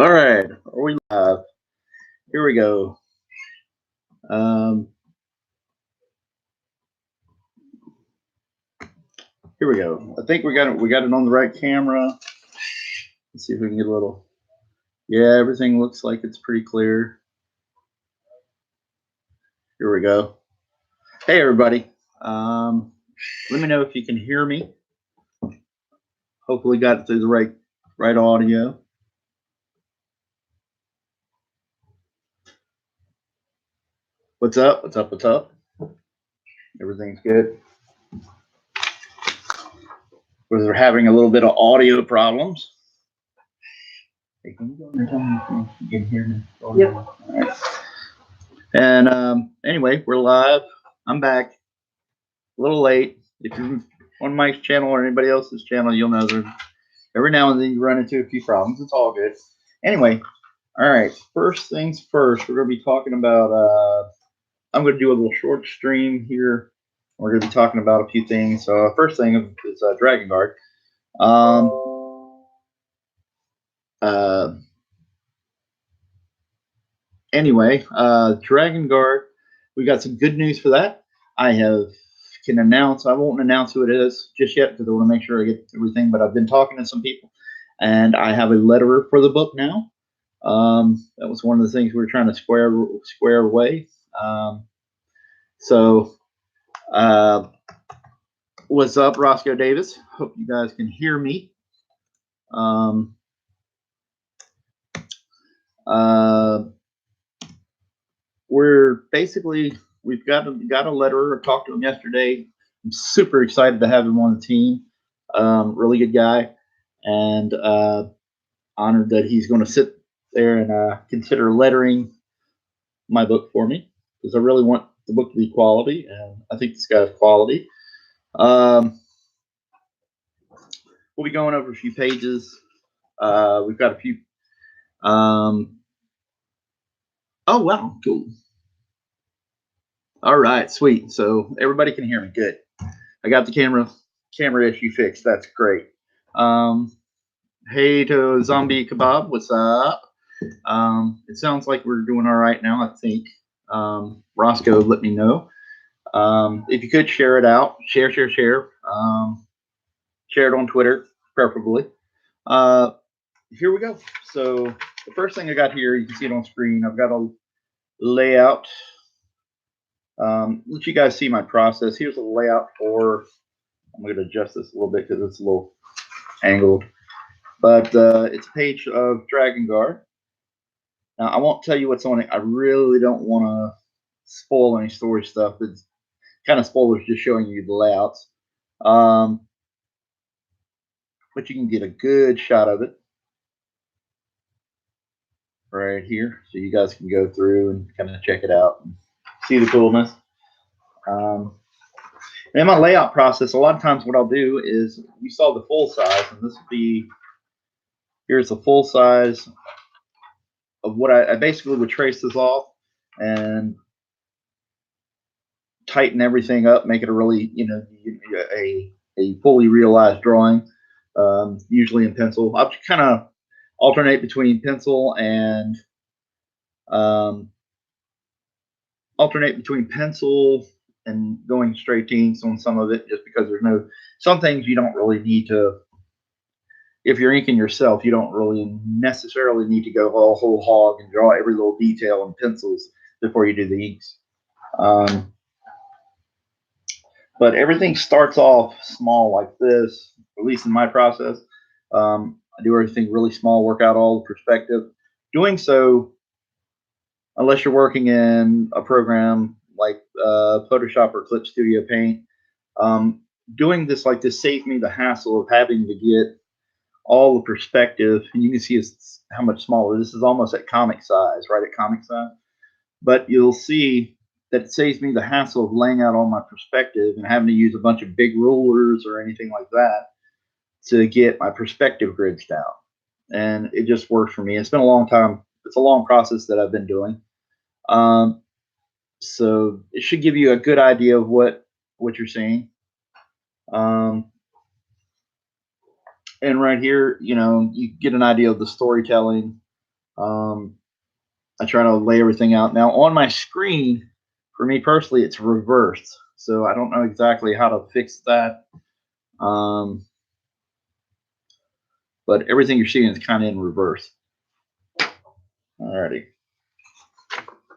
All right, are we live? Here we go. Um, Here we go. I think we got it. We got it on the right camera. Let's see if we can get a little. Yeah, everything looks like it's pretty clear. Here we go. Hey, everybody. Let me know if you can hear me. Hopefully, got it through the right audio. What's up? What's up? What's up? Everything's good. We're having a little bit of audio problems. Hey, can you go and tell me if you can hear me? Yep. All right. And anyway, we're live. I'm back. A little late. If you're on Mike's channel or anybody else's channel, you'll know that every now and then you run into a few problems. It's all good. Anyway, all right. First things first, we're going to be talking about. I'm going to do a little short stream here. We're going to be talking about a few things. So first thing is Dragon Guard. Anyway, Dragon Guard. We got some good news for that. I won't announce who it is just yet because I want to make sure I get everything, but I've been talking to some people and I have a letterer for the book now. That was one of the things we were trying to square away. What's up, Roscoe Davis? Hope you guys can hear me. We've got a letterer. I talked to him yesterday. I'm super excited to have him on the team. Really good guy, and honored that he's going to sit there and consider lettering my book for me because I really want the book to be quality, and I think this guy's quality. We'll be going over a few pages. We've got a few. Oh wow, cool. All right, sweet. So everybody can hear me. Good. I got the camera issue fixed. That's great. Hey to Zombie Kebab, what's up? It sounds like we're doing all right now, I think. Roscoe, let me know. If you could share it out, share. Share it on Twitter, preferably. Here we go. So the first thing I got here, you can see it on screen. I've got a layout. Let you guys see my process. Here's a layout for. I'm going to adjust this a little bit because it's a little angled. But it's a page of Dragon Guard. Now, I won't tell you what's on it. I really don't want to spoil any story stuff. It's kind of spoilers just showing you the layouts. But you can get a good shot of it right here. So you guys can go through and kind of check it out and see the coolness. In my layout process, a lot of times what I'll do is, you saw the full size, and this would be, here's the full size of what I basically would trace this off and tighten everything up, make it a really, a fully realized drawing, usually in pencil. I'll kind of alternate between pencil and going straight inks on some of it, just because some things you don't really need to. If you're inking yourself, you don't really necessarily need to go whole hog and draw every little detail in pencils before you do the inks. But everything starts off small like this, at least in my process. I do everything really small, work out all the perspective. Doing so, unless you're working in a program like Photoshop or Clip Studio Paint, doing this like this saves me the hassle of having to get all the perspective. And you can see how much smaller. This is almost at comic size, right at comic size. But you'll see that it saves me the hassle of laying out all my perspective and having to use a bunch of big rulers or anything like that to get my perspective grids down. And it just works for me. It's been a long time. It's a long process that I've been doing. So it should give you a good idea of what you're seeing. And right here, you get an idea of the storytelling. I try to lay everything out. Now on my screen, for me personally, it's reversed, so I don't know exactly how to fix that. Um, but everything you're seeing is kind of in reverse. Alrighty,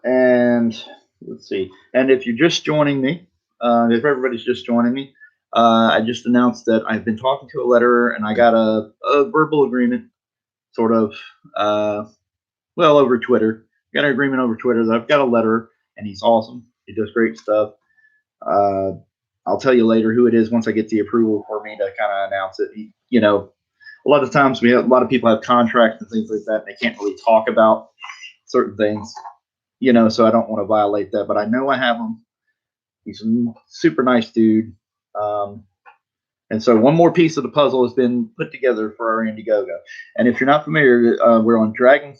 and let's see. And if you're just joining me, if everybody's just joining me, I just announced that I've been talking to a letterer, and I got a verbal agreement, sort of, well, over Twitter. Got an agreement over Twitter that I've got a letterer, and he's awesome. He does great stuff. Uh, I'll tell you later who it is once I get the approval for me to kind of announce it. You know, a lot of times a lot of people have contracts and things like that, and they can't really talk about certain things. You know, so I don't want to violate that, but I know I have him. He's a super nice dude. Um, and so one more piece of the puzzle has been put together for our Indiegogo. And if you're not familiar, we're on Dragon.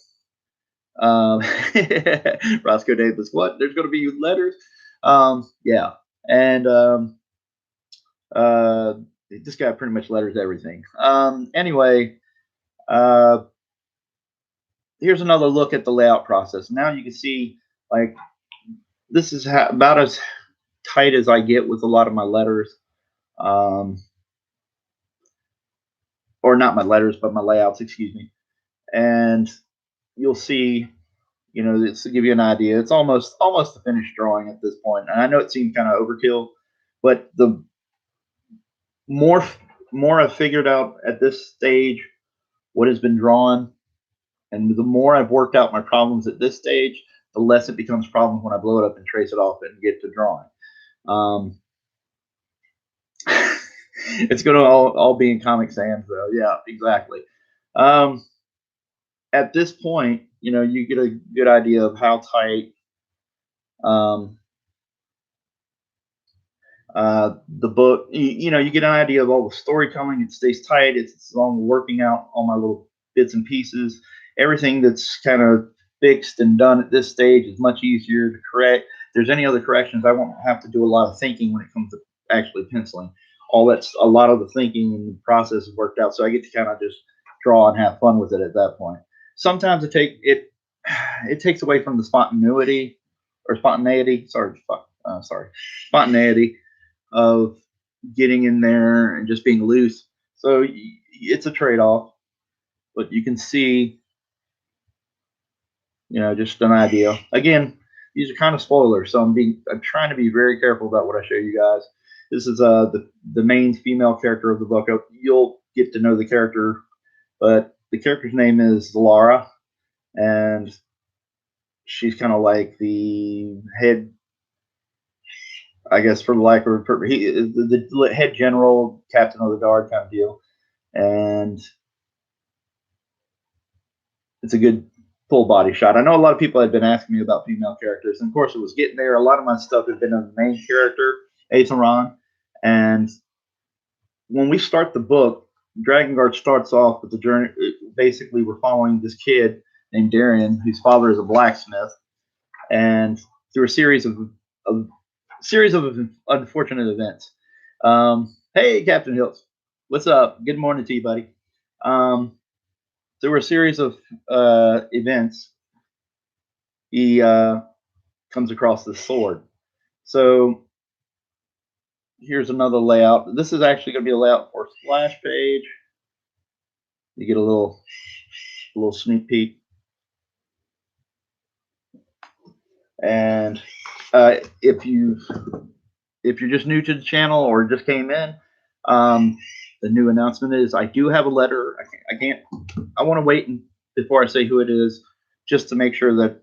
Roscoe Davis, what? There's going to be letters? Yeah. And uh, this guy pretty much letters everything. Anyway, uh, here's another look at the layout process. Now you can see, like, this is about as tight as I get with a lot of my letters. Or not my letters, but my layouts, excuse me. And you'll see, you know, this to give you an idea. It's almost a finished drawing at this point. And I know it seemed kind of overkill, but the more I've figured out at this stage what has been drawn, and the more I've worked out my problems at this stage, the less it becomes problems when I blow it up and trace it off and get to drawing. It's going to all be in Comic Sans, though. Yeah, exactly. At this point, you know, you get a good idea of how tight the book, you know, you get an idea of all the storytelling. It stays tight. It's long working out all my little bits and pieces. Everything that's kind of fixed and done at this stage is much easier to correct. If there's any other corrections, I won't have to do a lot of thinking when it comes to actually penciling. All that's a lot of the thinking and the process is worked out, so I get to kind of just draw and have fun with it at that point. Sometimes it takes away from the spontaneity or spontaneity. Sorry, spontaneity of getting in there and just being loose. So it's a trade-off, but you can see, you know, just an idea. Again, these are kind of spoilers, so I'm trying to be very careful about what I show you guys. This is the main female character of the book. You'll get to know the character, but the character's name is Laura, and she's kind of like the head, I guess, for lack of the head general, captain of the guard kind of deal. And it's a good full body shot. I know a lot of people had been asking me about female characters, and of course it was getting there. A lot of my stuff had been on the main character, Aethan, and when we start the book, Dragon Guard starts off with the journey. Basically, we're following this kid named Darian, whose father is a blacksmith, and through a series of unfortunate events. Hey, Captain Hills, what's up? Good morning to you, buddy. There were a series of events. He comes across this sword. So here's another layout. This is actually going to be a layout for a splash page. You get a little sneak peek. And if you're just new to the channel or just came in, the new announcement is I do have a letter. I want to wait before I say who it is, just to make sure that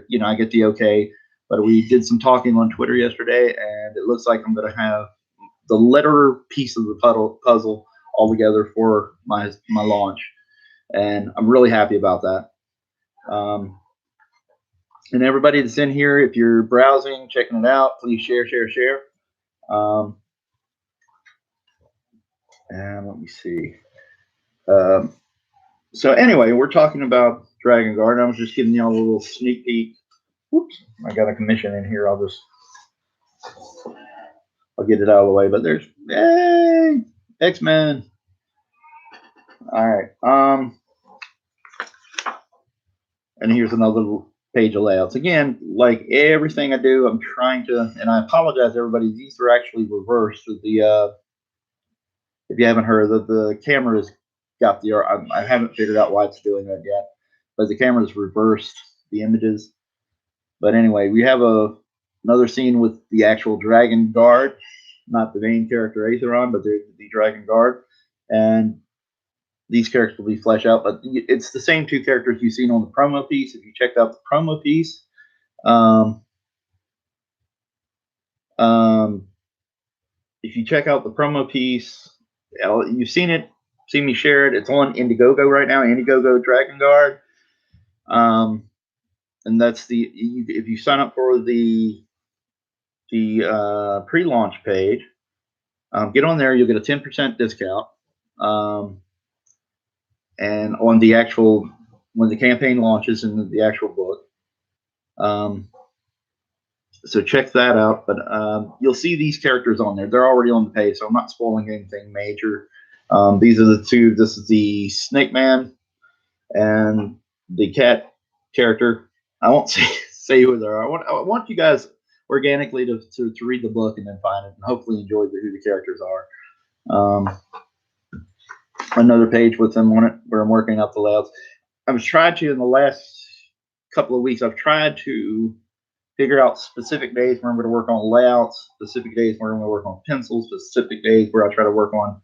you know, I get the okay. But we did some talking on Twitter yesterday, and it looks like I'm going to have the letter piece of the puzzle all together for my launch, and I'm really happy about that. And everybody that's in here, if you're browsing, checking it out, please share. And let me see. So anyway, we're talking about Dragon Guard. I was just giving y'all a little sneak peek. Whoops, I got a commission in here. I'll get it out of the way. But there's, yay, X-Men. All right. And here's another page of layouts. Again, like everything I do, I'm trying to, and I apologize everybody, these are actually reversed. If you haven't heard, the camera's got I haven't figured out why it's doing that yet, but the camera's reversed the images. But anyway, we have another scene with the actual dragon guard, not the main character Aetheron, but the dragon guard, and these characters will be fleshed out. But it's the same two characters you've seen on the promo piece. If you checked out the promo piece, um, um, if you check out the promo piece, you've seen it, seen me share it. It's on Indiegogo right now. Indiegogo Dragon Guard, and that's if you sign up for the pre-launch page, get on there. You'll get a 10% discount, and on the actual when the campaign launches in the actual book. So check that out. But you'll see these characters on there. They're already on the page, so I'm not spoiling anything major. These are the two. This is the Snake Man and the cat character. I won't say who they are. I want you guys organically to read the book and then find it, and hopefully enjoy who the characters are. Another page with them on it where I'm working out the layouts. I've tried to, in the last couple of weeks, I've tried to figure out specific days where I'm going to work on layouts, specific days where I'm going to work on pencils, specific days where I try to work on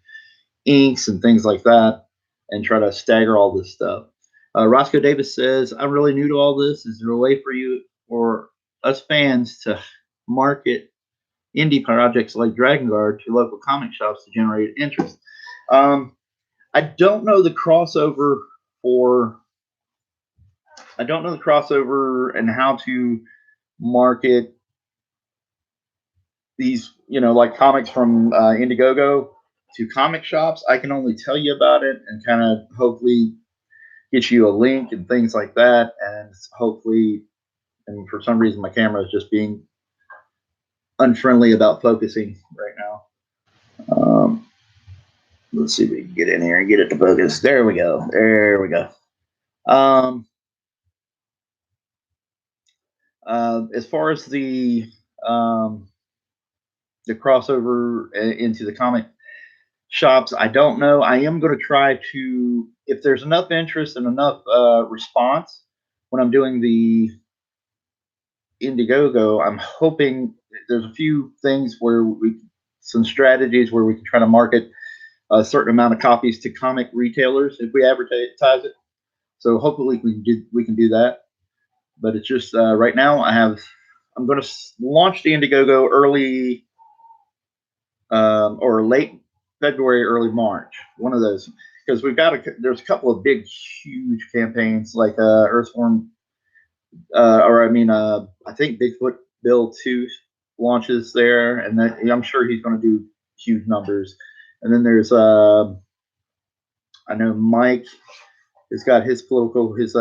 inks and things like that, and try to stagger all this stuff. Roscoe Davis says, I'm really new to all this. Is there a way for you or us fans to market indie projects like Dragon Guard to local comic shops to generate interest? I don't know the crossover for. I don't know the crossover and how to market these, like comics from Indiegogo to comic shops. I can only tell you about it and kind of hopefully get you a link and things like that. And hopefully, and for some reason, my camera is just being unfriendly about focusing right now. Let's see if we can get in here and get it to focus. There we go. There we go. As far as the crossover into the comic shops, I don't know. I am going to try to, if there's enough interest and enough response when I'm doing the Indiegogo, I'm hoping there's a few things where some strategies where we can try to market a certain amount of copies to comic retailers if we advertise it. So hopefully we can do that. But it's just right now I'm going to launch the Indiegogo early or late February, early March, one of those, because there's a couple of big, huge campaigns like Earthworm, I think Bigfoot Bill 2 launches there, and then I'm sure he's going to do huge numbers. And then there's I know Mike has got his political his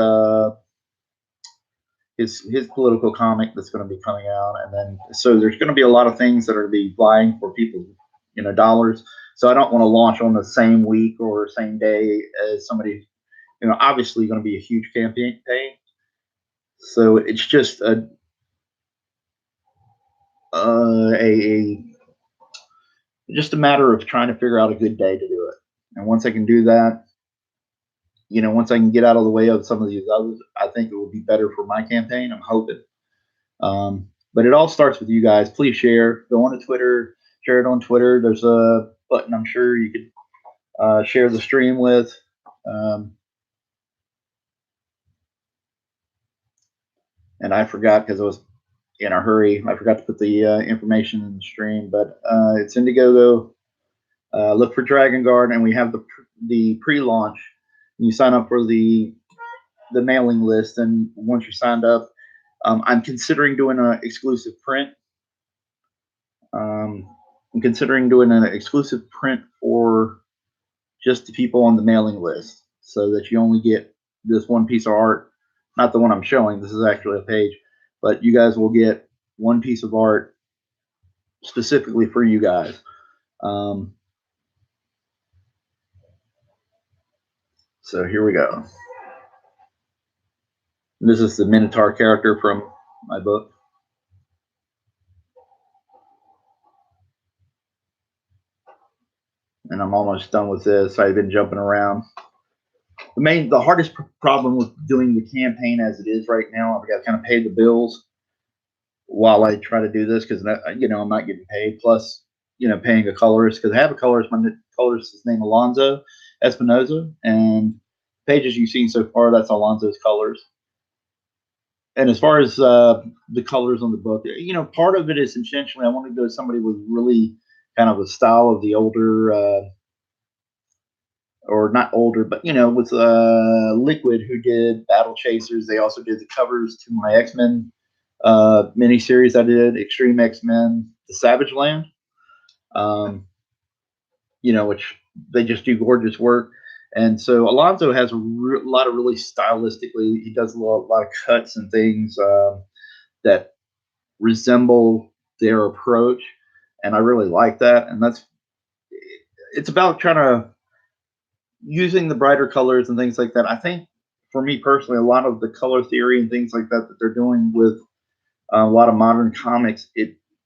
political comic that's going to be coming out, and then so there's going to be a lot of things that are going to be vying for people, dollars. So I don't want to launch on the same week or same day as somebody, obviously going to be a huge campaign. So it's just just a matter of trying to figure out a good day to do it. And once I can do that, once I can get out of the way of some of these others, I think it will be better for my campaign. I'm hoping. But it all starts with you guys. Please share. Go on to Twitter. Share it on Twitter. There's a button I'm sure you could share the stream with. And I forgot because I was in a hurry. I forgot to put the information in the stream. But it's Indiegogo. Look for Dragon Guard, and we have the pre-launch. You sign up for the mailing list, and once you're signed up, I'm considering doing an exclusive print. I'm considering doing an exclusive print for just the people on the mailing list, so that you only get this one piece of art. Not the one I'm showing. This is actually a page, but you guys will get one piece of art specifically for you guys. So here we go. And this is the Minotaur character from my book. And I'm almost done with this. I've been jumping around. The hardest problem with doing the campaign as it is right now, I've got to kind of pay the bills while I try to do this because I'm not getting paid. Plus, paying a colorist because I have a colorist. My colorist is named Alonzo Espinoza, and pages you've seen so far, that's Alonzo's colors. And as far as the colors on the book, part of it is intentionally I want to go to somebody with really kind of a style of the older, or not older, but with Liquid, who did Battle Chasers. They also did the covers to my X-Men miniseries I did, Extreme X-Men, The Savage Land. Which they just do gorgeous work. And so Alonzo has a lot of really stylistically, he does a lot of cuts and things that resemble their approach. And I really like that. And it's about trying to using the brighter colors and things like that. I think for me personally, a lot of the color theory and things like that they're doing with a lot of modern comics,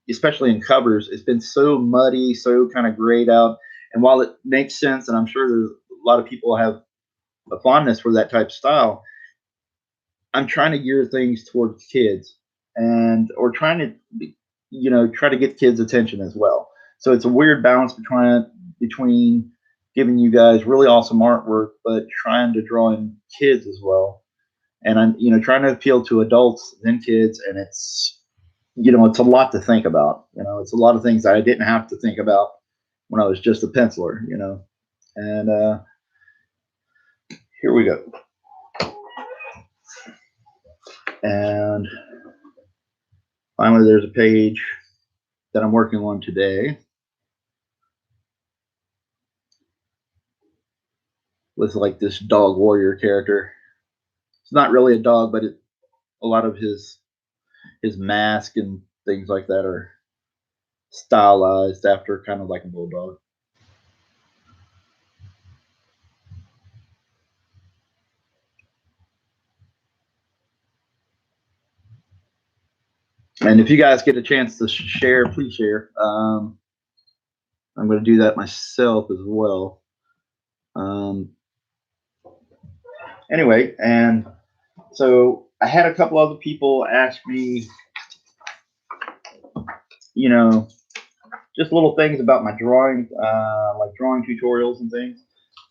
especially in covers, it's been so muddy, so kind of grayed out. And while it makes sense, and I'm sure there's a lot of people have a fondness for that type of style, I'm trying to gear things towards kids or trying to, try to get kids' attention as well. So it's a weird balance between giving you guys really awesome artwork, but trying to draw in kids as well. And I'm, trying to appeal to adults and kids, and it's a lot to think about. It's a lot of things I didn't have to think about when I was just a penciler. And here we go. And finally, there's a page that I'm working on today with like this dog warrior character. It's not really a dog, but a lot of his mask and things like that are stylized after kind of like a bulldog. And if you guys get a chance to share, please share. I'm going to do that myself as well. Anyway, and so I had a couple other people ask me, just little things about my drawing, like drawing tutorials and things.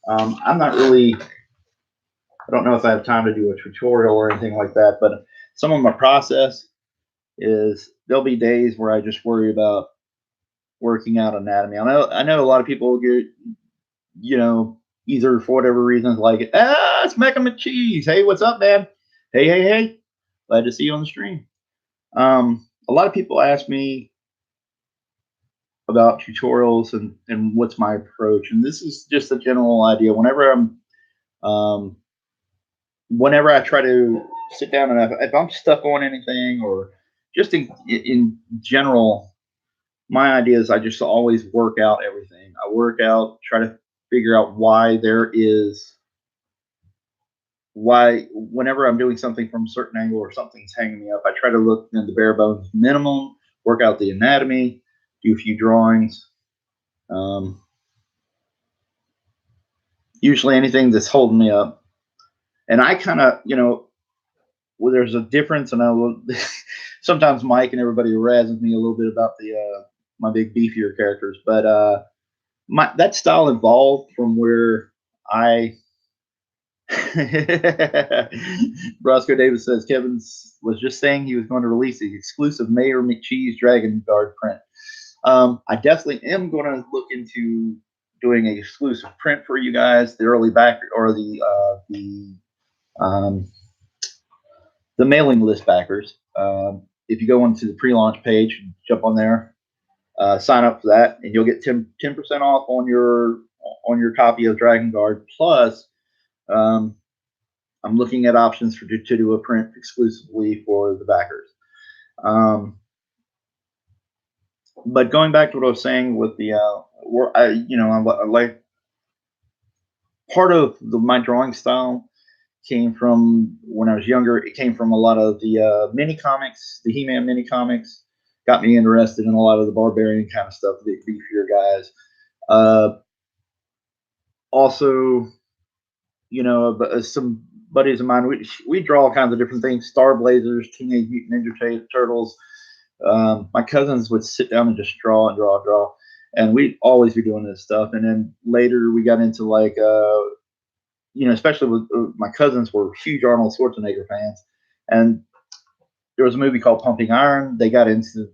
I'm not really, I don't know if I have time to do a tutorial or anything like that, but some of my process is there'll be days where I just worry about working out anatomy. I know a lot of people get, either for whatever reasons like, it's Mac and Cheese. Hey, what's up, man? Hey. Glad to see you on the stream. A lot of people ask me about tutorials and what's my approach. And this is just a general idea. Whenever I try to sit down and if I'm stuck on anything or just in general, my idea is I just always work out everything. I work out, try to figure out why whenever I'm doing something from a certain angle or something's hanging me up, I try to look in the bare bones minimum, work out the anatomy, do a few drawings. Usually anything that's holding me up. And I kind of, well, there's a difference, and I will sometimes Mike and everybody razzes me a little bit about my big beefier characters, but that style evolved from where I Roscoe Davis says Kevin was just saying he was going to release the exclusive Mayor McCheese Dragon Guard print. I definitely am going to look into doing an exclusive print for you guys, the early back or the mailing list backers. If you go onto the pre-launch page, jump on there, sign up for that, and you'll get 10% off on your copy of Dragon Guard. Plus, I'm looking at options to do a print exclusively for the backers. But going back to what I was saying with the, I like part of my drawing style came from when I was younger. It came from a lot of the mini comics, the He-Man mini comics. Got me interested in a lot of the barbarian kind of stuff, the beefier guys. Uh, Also, some buddies of mine, we draw all kinds of different things: Star Blazers, Teenage Mutant Ninja Turtles. My cousins would sit down and just draw and draw and draw, and we'd always be doing this stuff. And then later we got into like, especially with my cousins were huge Arnold Schwarzenegger fans, and there was a movie called Pumping Iron. They got into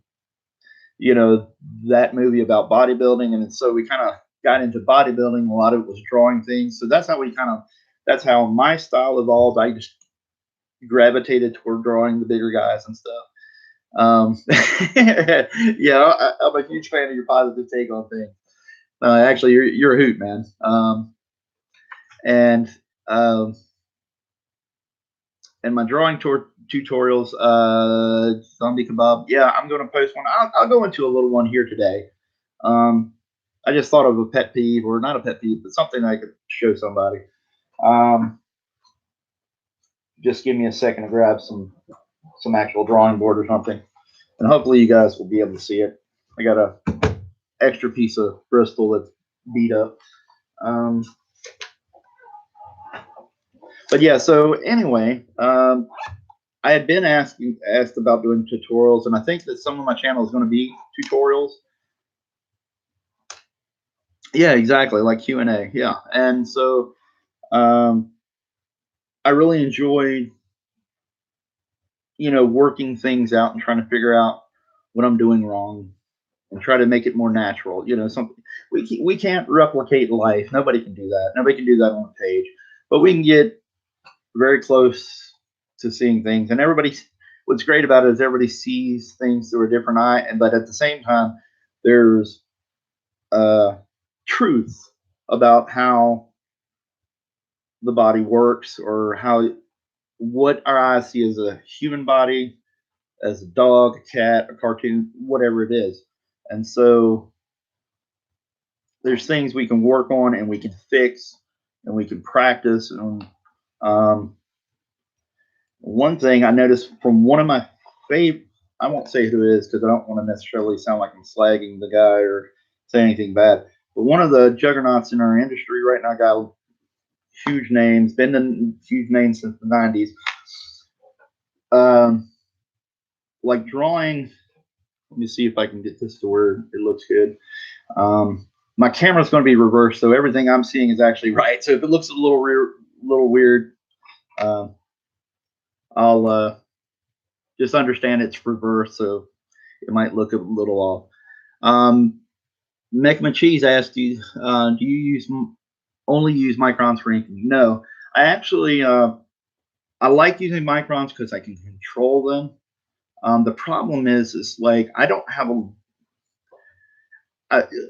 you know that movie about bodybuilding, and so we kind of got into bodybuilding. A lot of it was drawing things, so that's how my style evolved. I just gravitated toward drawing the bigger guys and stuff. Um, yeah, I'm a huge fan of your positive take on things. Actually, you're a hoot, man. And um, and my drawing tutorials, zombie kebab. Yeah, I'm going to post one. I'll go into a little one here today. Um, I just thought of a pet peeve, or not a pet peeve, but something I could show somebody. Um, just give me a second to grab some actual drawing board or something, and hopefully you guys will be able to see it. I got a extra piece of Bristol that's beat up. Um, but yeah, so anyway, I had been asked about doing tutorials, and I think that some of my channel is going to be tutorials. Yeah, exactly, like Q&A. Yeah, and so um, I really enjoy, working things out and trying to figure out what I'm doing wrong and try to make it more natural. Something we can't replicate life. Nobody can do that. Nobody can do that on a page, but we can get very close to seeing things. And what's great about it is everybody sees things through a different eye, but at the same time, there's truth about how the body works, or what our eyes see as a human body, as a dog, a cat, a cartoon, whatever it is. And so there's things we can work on and we can fix and we can practice. And one thing I noticed from one of my favorite, I won't say who it is because I don't want to necessarily sound like I'm slagging the guy or say anything bad, but one of the juggernauts in our industry right now got huge names, been in huge names since the 90s. Like drawing, let me see if I can get this to where it looks good. My camera's going to be reversed, so everything I'm seeing is actually right. So if it looks a little weird, I'll just understand it's reversed, so it might look a little off. Mech Cheese asked you, do you only use microns for inking? No, I actually I like using microns because I can control them. The problem is like I don't have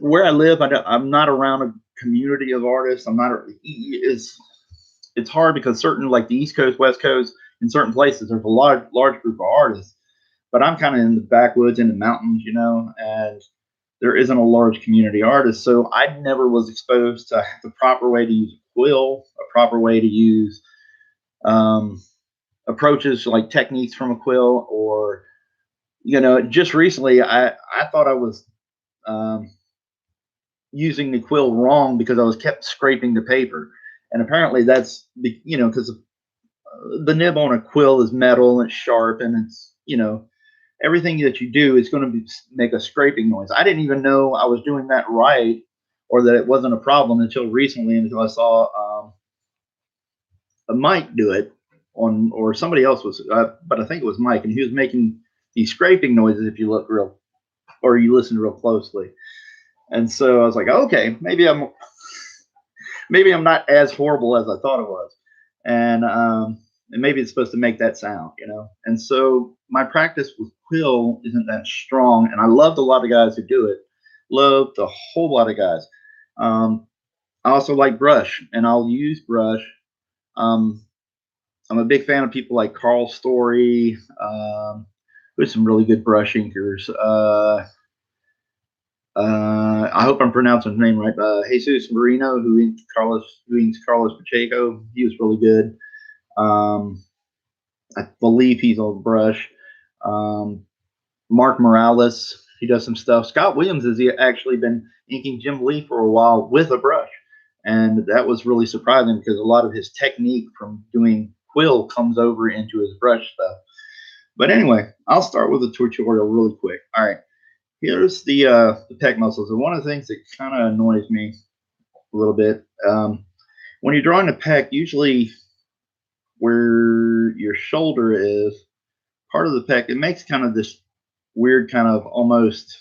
where I live. I'm not around a community of artists. I'm not. It's hard because certain, like the East Coast, West Coast, in certain places, there's a large group of artists. But I'm kind of in the backwoods, in the mountains, and there isn't a large community artist. So I never was exposed to the proper way to use a quill, a proper way to use approaches like techniques from a quill, or just recently I thought I was using the quill wrong because I was kept scraping the paper, and apparently that's because the nib on a quill is metal and it's sharp, and it's everything that you do is going to make a scraping noise. I didn't even know I was doing that right, or that it wasn't a problem until recently, until I saw a Mike do it or somebody else was, but I think it was Mike, and he was making these scraping noises if you look or you listen real closely. And so I was like, okay, maybe I'm not as horrible as I thought it was, and maybe it's supposed to make that sound, And so my practice with quill isn't that strong, and I loved a lot of guys who do it. Loved a whole lot of guys. I also like brush, and I'll use brush. I'm a big fan of people like Carl Story, who's some really good brush inkers. I hope I'm pronouncing his name right. Jesus Marino, who inks Carlos Pacheco, he was really good. I believe he's on brush. Um, Mark Morales, he does some stuff. Scott Williams has actually been inking Jim Lee for a while with a brush. And that was really surprising because a lot of his technique from doing quill comes over into his brush stuff. But anyway, I'll start with the tutorial really quick. All right, here's the pec muscles. And one of the things that kind of annoys me a little bit, when you're drawing a pec, usually where your shoulder is, part of the pec, it makes kind of this weird kind of almost,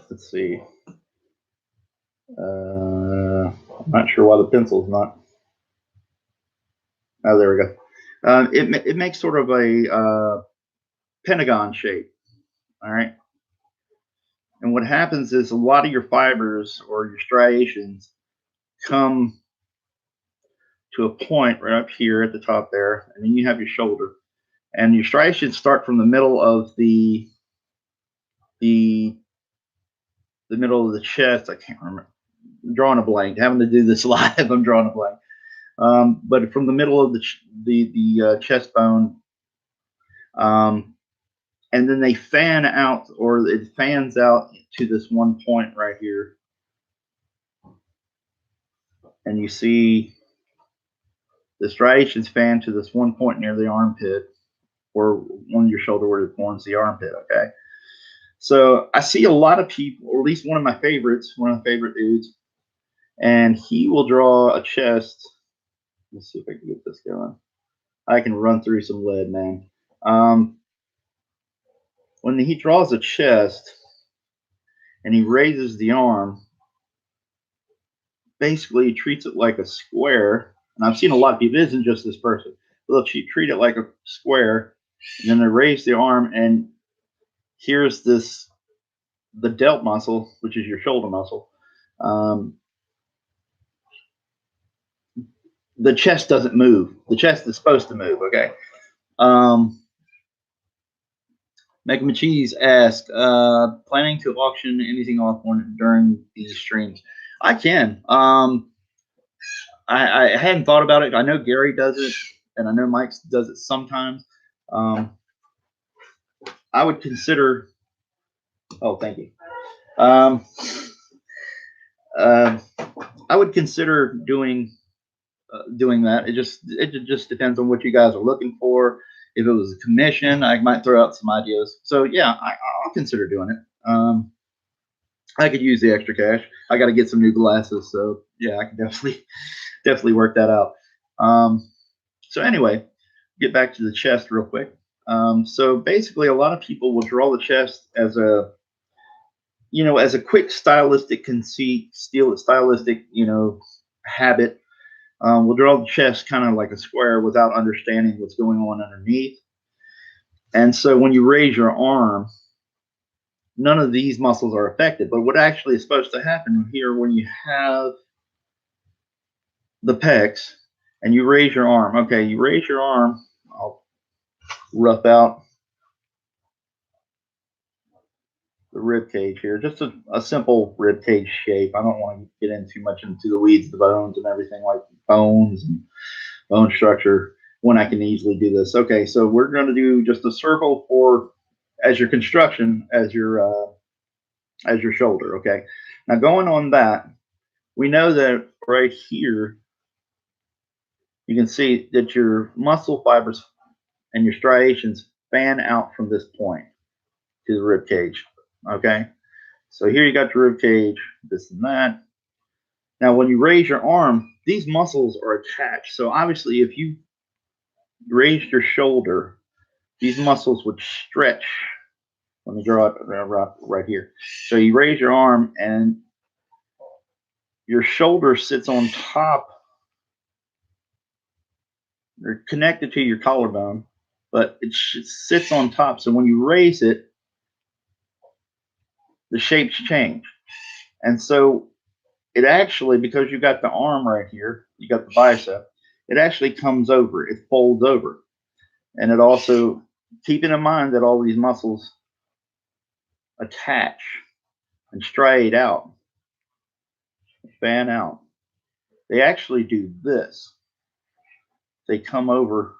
let's see, I'm not sure why the pencil's not, oh, there we go. It makes sort of a pentagon shape, all right? And what happens is a lot of your fibers or your striations come to a point right up here at the top there, and then you have your shoulder. And your striations start from the middle of the the middle of the chest. I can't remember. I'm drawing a blank. Having to do this live, I'm drawing a blank. But from the middle of the chest bone, um, and then they fan out, or it fans out to this one point right here, and you see the striations fan to this one point near the armpit, or one of your shoulder where it forms the armpit. Okay, so I see a lot of people, or at least one of my favorites, one of the favorite dudes, and he will draw a chest. Let's see if I can get this going. I can run through some lead, man. When he draws a chest and he raises the arm, basically he treats it like a square. And I've seen a lot of people, it isn't just this person. They'll treat it like a square, and then they raise the arm, and here's the delt muscle, which is your shoulder muscle. The chest doesn't move. The chest is supposed to move, okay? Mecha Cheese asked, planning to auction anything off during these streams? I can. I hadn't thought about it. I know Gary does it, and I know Mike does it sometimes. I would consider. Oh, thank you. I would consider doing that. It just depends on what you guys are looking for. If it was a commission, I might throw out some ideas. So yeah, I'll consider doing it. I could use the extra cash. I got to get some new glasses, so yeah, I can definitely work that out. So anyway, get back to the chest real quick. So basically, a lot of people will draw the chest as a as a quick stylistic conceit, stylistic habit. We'll draw the chest kind of like a square without understanding what's going on underneath. And so when you raise your arm, none of these muscles are affected. But what actually is supposed to happen here when you have the pecs and you raise your arm, okay, you raise your arm, I'll rough out the rib cage here, just a simple rib cage shape. I don't want to get in too much into the weeds, the bones and everything, like bones and bone structure, when I can easily do this. Okay, so we're going to do just a circle for as your construction, as your shoulder. Okay, now going on that, we know that right here you can see that your muscle fibers and your striations fan out from this point to the rib cage. Okay, so here you got your rib cage, this and that. Now, when you raise your arm, these muscles are attached. So obviously, if you raised your shoulder, these muscles would stretch. Let me draw it right here. So you raise your arm, and your shoulder sits on top. They're connected to your collarbone, but it sits on top. So when you raise it, the shapes change. And so it actually, because you got the arm right here, you got the bicep, it actually comes over, it folds over. And it also, keeping in mind that all these muscles attach and striate out, fan out. they actually do this. They come over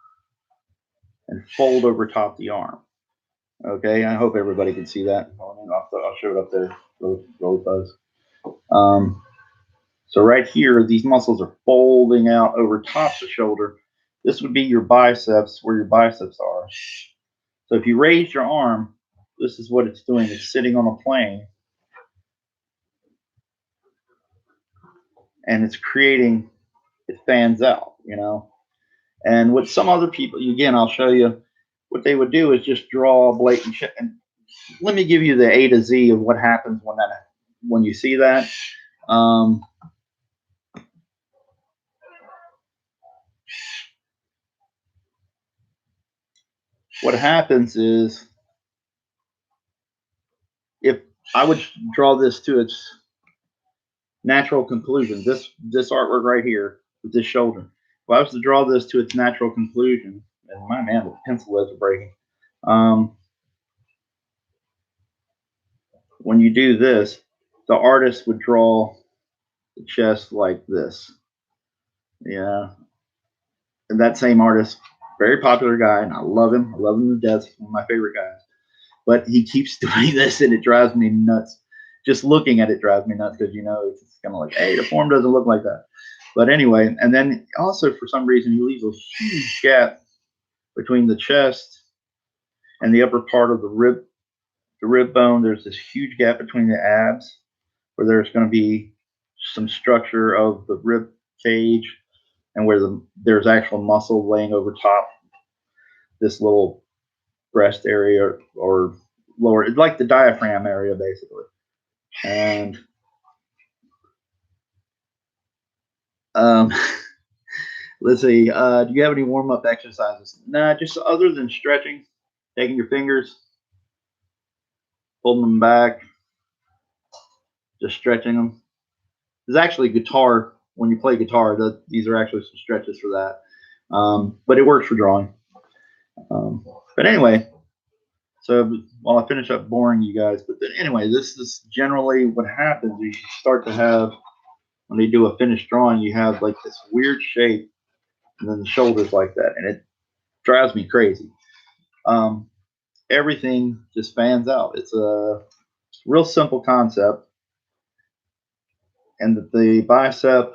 and fold over top the arm. Okay, I hope everybody can see that. I'll show it up there really fast. So right here, these muscles are folding out over top the shoulder. This would be your biceps, where your biceps are. So if you raise your arm, this is what it's doing. It's sitting on a plane, and it's creating, it fans out, you know. And what some other people, again, I'll show you, what they would do is just draw a blatant shit. And let me give you the A to Z of what happens when you see that. Um, what happens is, if I would draw this to its natural conclusion, this artwork right here with this shoulder, if I was to draw this to its natural conclusion, and my man, the pencil leads are breaking. When you do this, the artist would draw the chest like this. Yeah, and that same artist, very popular guy, and I love him. I love him to death. He's one of my favorite guys. But he keeps doing this, and it drives me nuts. Just looking at it drives me nuts because, you know, it's kind of like, hey, the form doesn't look like that. But anyway, and then also for some reason he leaves a huge gap between the chest and the upper part of the rib bone. There's this huge gap between the abs where there's going to be some structure of the rib cage, and where there's actual muscle laying over top this little breast area, or lower, it's like the diaphragm area basically. And um, let's see, do you have any warm up exercises? Nah, just other than stretching, taking your fingers, holding them back, just stretching them. There's actually guitar, when you play guitar, these are actually some stretches for that. But it works for drawing. But anyway, so while I finish up boring you guys, but anyway, this is generally what happens. You start to have, when they do a finished drawing, you have like this weird shape, and then the shoulders like that, and it drives me crazy. Um, Everything just fans out. It's a real simple concept, and the bicep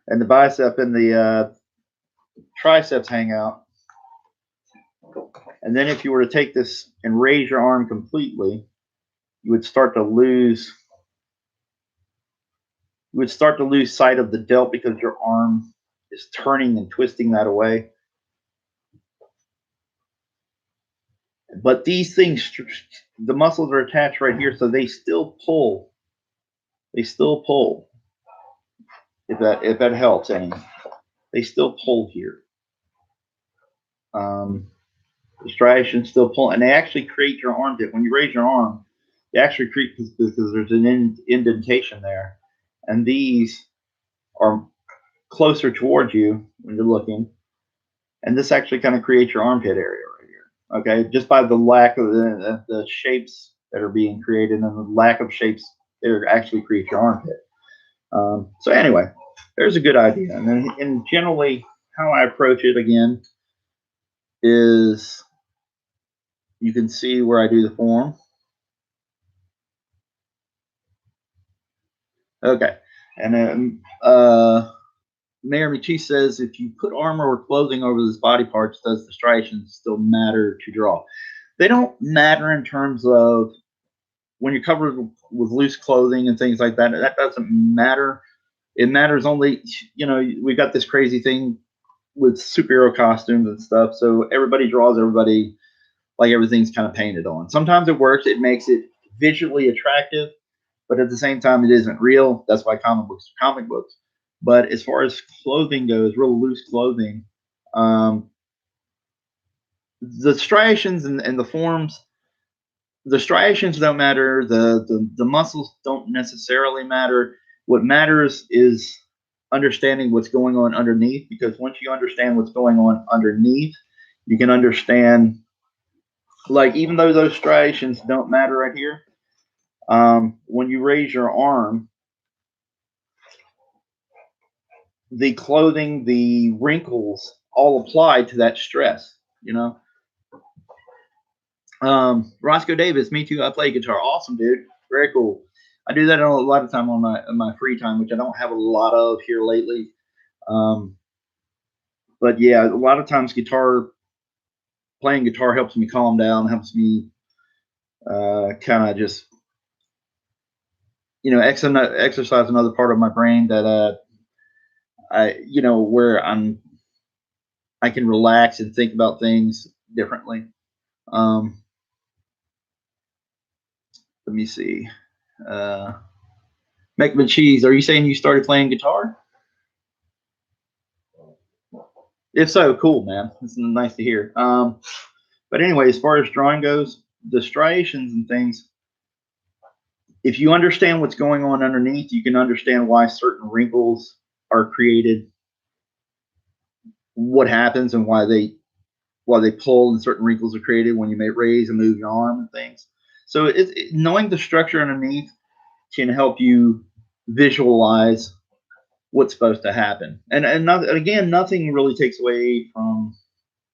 and the triceps hang out. And then if you were to take this and raise your arm completely, you would start to lose sight of the delt because your arm is turning and twisting that away. But these things, the muscles are attached right here, so they still pull. They still pull. If that helps any, they still pull here. The striations still pull, and they actually create your armpit. When you raise your arm, they actually create, because there's an indentation there, and these are closer towards you when you're looking, and this actually kind of creates your armpit area right here. Okay, just by the lack of the shapes that are being created, and the lack of shapes that actually create your armpit. So anyway, there's a good idea, and then and generally how I approach it again is, you can see where I do the form. Okay, and then Mayor McChee says, if you put armor or clothing over these body parts, does the striations still matter to draw? They don't matter in terms of when you're covered with loose clothing and things like that. That doesn't matter. It matters only, you know, we got this crazy thing with superhero costumes and stuff. So everybody draws everybody like everything's kind of painted on. Sometimes it works. It makes it visually attractive, but at the same time, it isn't real. That's why comic books are comic books. But as far as clothing goes, real loose clothing, um, the striations and the forms, the striations don't matter. The muscles don't necessarily matter. What matters is understanding what's going on underneath, because once you understand what's going on underneath, you can understand, like, even though those striations don't matter right here, when you raise your arm, the clothing, the wrinkles all apply to that stress, you know. Roscoe Davis, me too. I play guitar. Awesome, dude. Very cool. I do that a lot of time on my free time, which I don't have a lot of here lately. Um, but yeah, a lot of times playing guitar helps me calm down, helps me kind of just exercise another part of my brain that where I can relax and think about things differently. Um, let me see. Uh, Mac and Cheese, are you saying you started playing guitar? If so, cool, man. It's nice to hear. But anyway, as far as drawing goes, the striations and things, if you understand what's going on underneath, you can understand why certain wrinkles are created, what happens, and why they pull and certain wrinkles are created when you may raise and move your arm and things. So knowing the structure underneath can help you visualize what's supposed to happen. And again, nothing really takes away from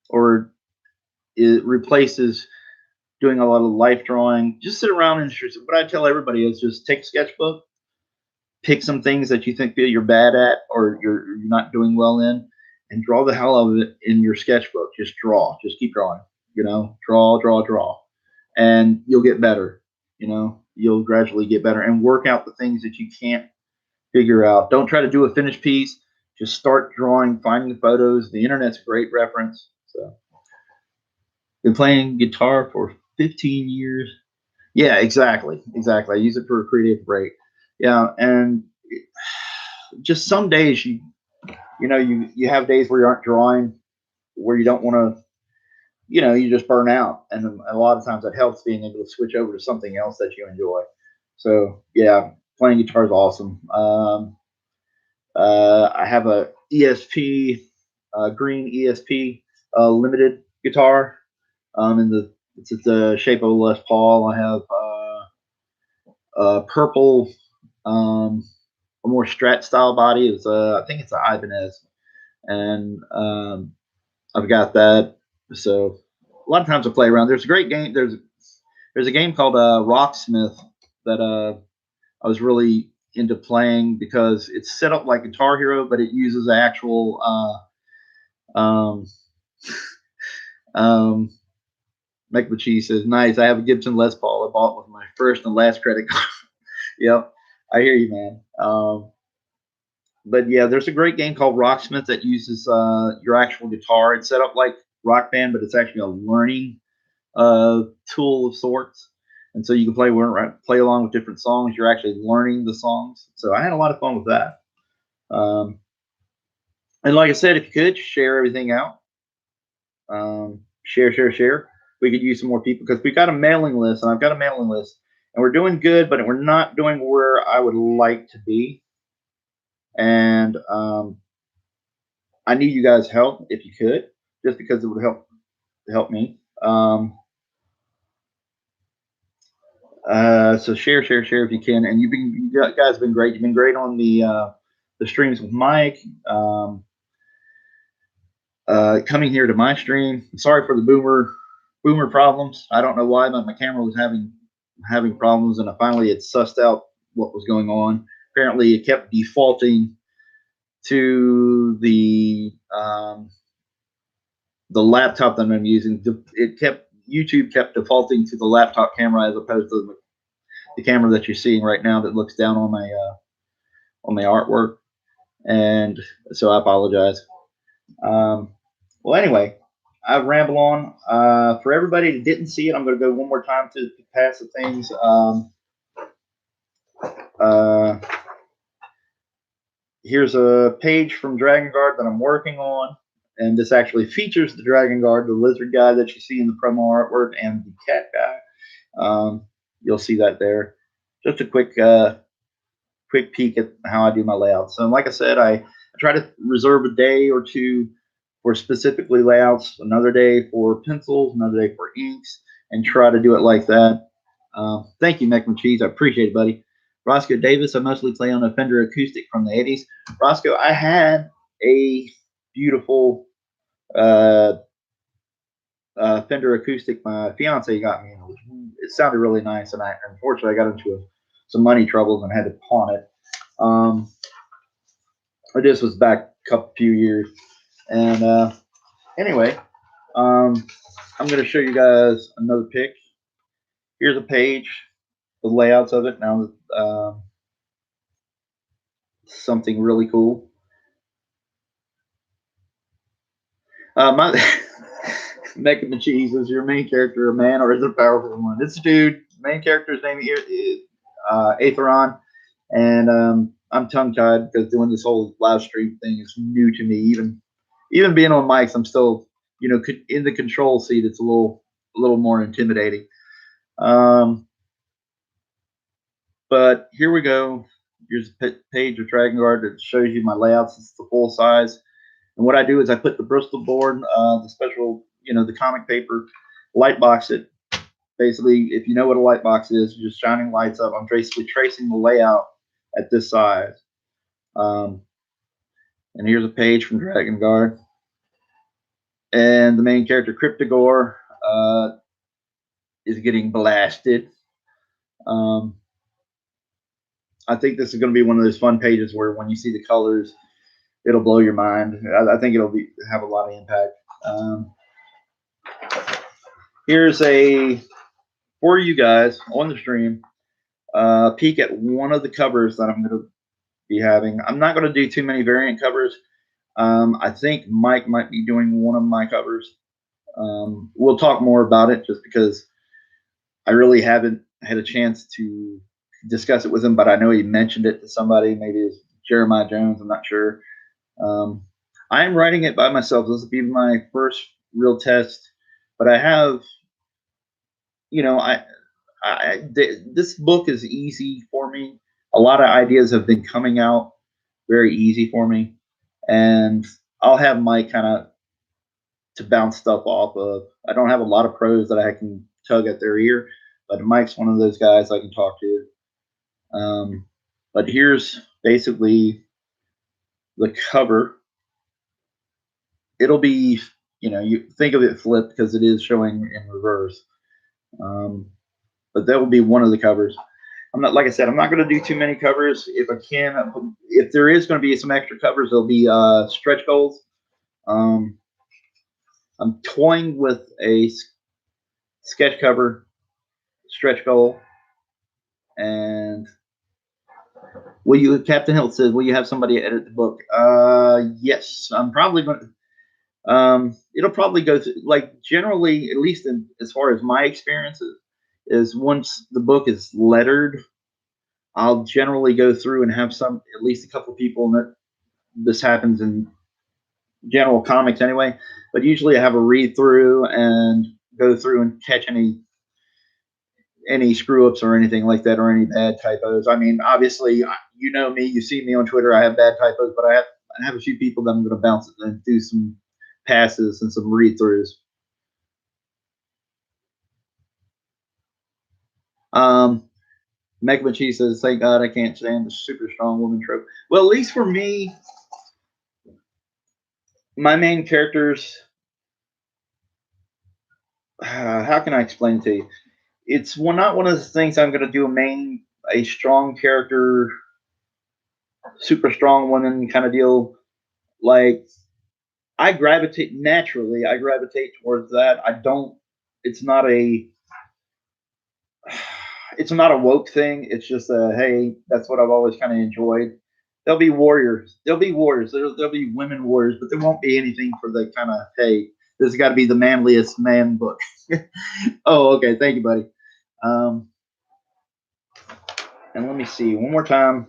or it replaces doing a lot of life drawing. Just sit around and what I tell everybody is just take a sketchbook, pick some things that you think that you're bad at or you're not doing well in, and draw the hell out of it in your sketchbook. Just draw. Just keep drawing. Draw, draw, draw, and you'll get better. You'll gradually get better and work out the things that you can't figure out. Don't try to do a finished piece. Just start drawing, finding the photos. The internet's a great reference. So, been playing guitar for 15 years. Yeah, exactly, exactly. I use it for a creative break. Yeah, and just some days you have days where you aren't drawing, where you don't want to, you just burn out, and a lot of times that helps being able to switch over to something else that you enjoy. So yeah, playing guitar is awesome. I have a ESP, green ESP limited guitar. It's the shape of a Les Paul. I have purple, a more Strat style body. I think it's an Ibanez, and I've got that. So a lot of times I play around. There's a great game. There's a game called Rocksmith that I was really into playing because it's set up like Guitar Hero, but it uses actual um, um, McMachie says, "Nice. I have a Gibson Les Paul. I bought with my first and last credit card." Yep, I hear you, man. But yeah, there's a great game called Rocksmith that uses your actual guitar. It's set up like Rock Band, but it's actually a learning tool of sorts. And so you can play along with different songs. You're actually learning the songs. So I had a lot of fun with that. Um, and like I said, if you could share everything out, share, share, share. We could use some more people because we got a mailing list, and I've got a mailing list, and we're doing good, but we're not doing where I would like to be. And I need you guys' help if you could, just because it would help me. So share, share, share if you can. And you guys have been great. You've been great on the streams with Mike. Coming here to my stream. Sorry for the boomer problems. I don't know why, but my camera was having problems, and I finally had sussed out what was going on. Apparently, it kept defaulting to the laptop that I'm using. YouTube kept defaulting to the laptop camera as opposed to the camera that you're seeing right now that looks down on my artwork, and so I apologize. Well, anyway, I've rambled on. For everybody that didn't see it, I'm going to go one more time to pass the things. Uh, Here's a page from Dragon Guard that I'm working on, and this actually features the Dragon Guard, the lizard guy that you see in the promo artwork, and the cat guy. You'll see that there. Just a quick peek at how I do my layouts. So, like I said, I try to reserve a day or two for specifically layouts, another day for pencils, another day for inks, and try to do it like that. Thank you, Mac and Cheese. I appreciate it, buddy. Roscoe Davis. I mostly play on a Fender acoustic from the 80s. Roscoe, I had a beautiful uh, Fender acoustic my fiance got me, and it sounded really nice. And I unfortunately I got into some money troubles and had to pawn it. Um, this was back a couple few years, and anyway, um, I'm going to show you guys another pic. Here's a page, the layouts of it. Now, something really cool. My Mac and Cheese, is your main character a man or is it a powerful one? It's a dude. Main character's name here is Aetheron, and I'm tongue tied because doing this whole live stream thing is new to me. Even being on mics, I'm still in the control seat. It's a little more intimidating. Um, but here we go. Here's a page of Dragon Guard that shows you my layouts. It's the full size. And what I do is I put the Bristol board, the special, the comic paper, light box it. Basically, if you know what a light box is, you're just shining lights up. I'm basically tracing the layout at this size. Um, and here's a page from Dragon Guard. And the main character, Cryptogore, is getting blasted. I think this is going to be one of those fun pages where when you see the colors, it'll blow your mind. I think it'll have a lot of impact. Here's for you guys on the stream, peek at one of the covers that I'm going to be having. I'm not going to do too many variant covers. I think Mike might be doing one of my covers. We'll talk more about it just because I really haven't had a chance to discuss it with him, but I know he mentioned it to somebody. Maybe it's Jeremiah Jones. I'm not sure. I am writing it by myself. This will be my first real test, but I have, this book is easy for me. A lot of ideas have been coming out very easy for me, and I'll have Mike kind of to bounce stuff off of. I don't have a lot of pros that I can tug at their ear, but Mike's one of those guys I can talk to. But here's basically the cover. It'll be, you think of it flipped because it is showing in reverse. But that will be one of the covers. I'm not, like I said, I'm not going to do too many covers. If I can, if there is going to be some extra covers, there'll be stretch goals. I'm toying with a sketch cover, stretch goal, and Captain Hilt says, will you have somebody edit the book? Yes, I'm probably going to. It'll probably go through, like, generally, at least as far as my experiences, is once the book is lettered, I'll generally go through and have at least a couple people that this happens in general comics anyway, but usually I have a read through and go through and catch any screw ups or anything like that, or any bad typos. I mean, obviously, you know me, you see me on Twitter, I have bad typos, but I have a few people that I'm going to bounce it and do some passes and some read throughs. Mega Machie says, thank God I can't stand the super strong woman trope. Well, at least for me, my main characters, how can I explain it to you? It's not one of the things I'm going to do a strong character, super strong woman kind of deal. Like, I gravitate towards that. I don't, it's not a, it's not a woke thing. It's just hey, that's what I've always kind of enjoyed. There'll be warriors. There'll be women warriors, but there won't be anything for the kind of, hey, this has got to be the manliest man book. Oh, okay. Thank you, buddy. And let me see one more time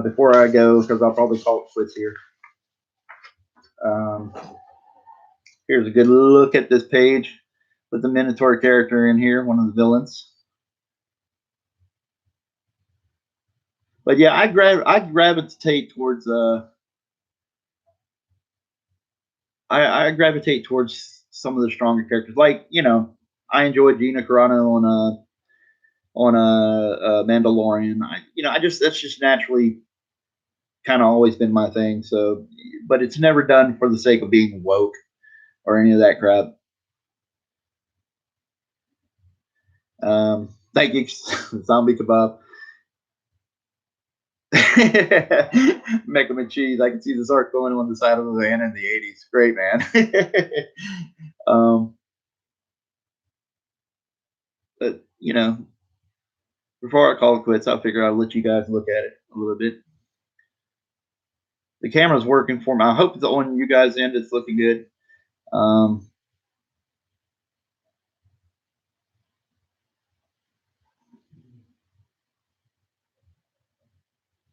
before I go, because I'll probably call it quits here. Here's a good look at this page with the Minotaur character in here, one of the villains. But yeah, I gravitate towards I gravitate towards some of the stronger characters. Like, I enjoyed Gina Carano on on a Mandalorian. I just that's just naturally kind of always been my thing. So, but it's never done for the sake of being woke or any of that crap. Thank you, Zombie Kebab. Mac and cheese. I can see this art going on the side of the van in the '80s. Great, man. um, but before I call it quits, I'll figure I'll let you guys look at it a little bit. The camera's working for me. I hope it's on you guys' end. It's looking good. Um,